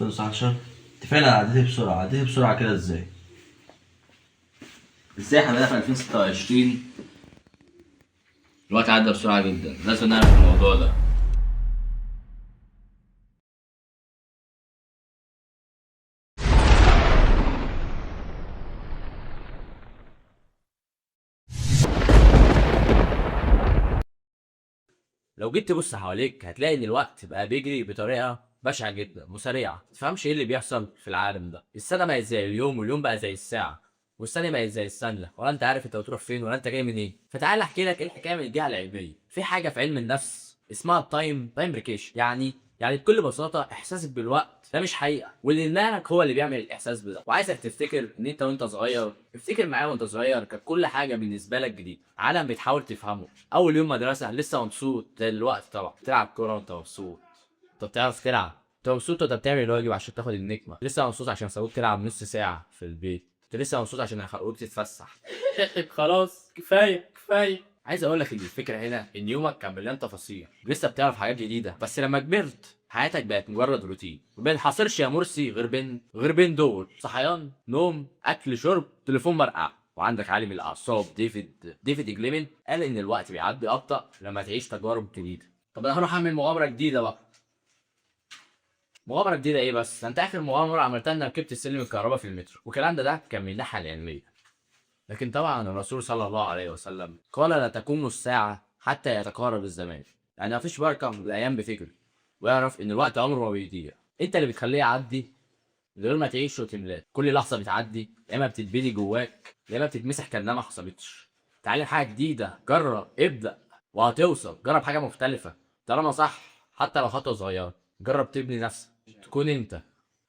2019. انت فعلا عديتي بسرعة كده ازاي؟ ازاي احنا بقينا في 2026؟ الوقت عدى بسرعة جدا، لازم نعرف الموضوع ده. لو جيت تبص حواليك هتلاقي ان الوقت بقى بيجري بطريقة بشعة جدا وسريعة، متفهمش ايه اللي بيحصل في العالم ده. السنة بقت زي اليوم، واليوم بقى زي الساعة، والثانية بقت زي الثانية، ولا انت عارف انت بتروح فين ولا انت جاي منين. فتعال احكي لك ايه الحكاية من الجهة العلمية. في حاجة في علم النفس اسمها التايم بريكيشن، يعني بكل بساطة احساسك بالوقت ده مش حقيقة، واللي دماغك هو اللي بيعمل الاحساس بده. وعايزك تفتكر ان انت وانت صغير، افتكر معايا وانت صغير كانت كل حاجة بالنسبة لك جديدة، عالم بتحاول تفهمه. اول يوم مدرسة لسه مبسوط زي الوقت، طبعا تلعب كورة وانت مبسوط. طب بتعرف تلعب، انت مبسوط وانت بتعمل الواجب عشان تاخد النجمة. لسه مبسوط عشان سابوك تلعب نص ساعة في البيت. انت لسه مبسوط عشان خلوك تتفسح. خلاص كفاية. عايز اقول لك ان الفكره هنا ان يومك كان مليان تفاصيل، لسه بتعرف حاجات جديده. بس لما كبرت حياتك بقت مجرد روتين، ما بينحصرش يا مرسي غير بين دول: صحيان، نوم، اكل، شرب، تليفون مرقع. وعندك عالم الاعصاب ديفيد اجليمن قال ان الوقت بيعدي ابطا لما تعيش تجارب جديده. طب انا هروح اعمل مغامره جديده بقى. مغامره جديده ايه بس؟ انت اخر مغامره عملتها انك ركبت السلم الكهرباء في المترو، والكلام ده كان من الناحيه العلميه. لكن طبعا الرسول صلى الله عليه وسلم قال: لا تقوم الساعة حتى يتقارب الزمان. يعني مفيش بركة من الأيام بتجري، ويعرف إن الوقت عمره ما بيضيع. أنت اللي بتخليه يعدي من غير ما تعيش وتملاه. كل لحظة بتعدي يا إما بتتبني جواك يا إما بتتمسح كأنها ما حصلتش. اتعلم حاجة جديدة، جرب، ابدأ، وهتوصل. جرب حاجة مختلفة طالما صح، حتى لو خطوة صغيرة. جرب تبني نفسك، تكون أنت.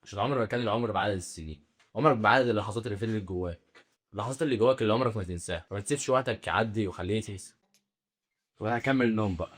عشان العمر ما كان العمر بعدد السنين، عمرك بعدد اللحظات اللي فضلت جواك. اللحظات اللي جواك اللي عمرك ما تنساها. ما تسيبش وقتك يعدي وخليه يتهز. وهكمل نوم بقى.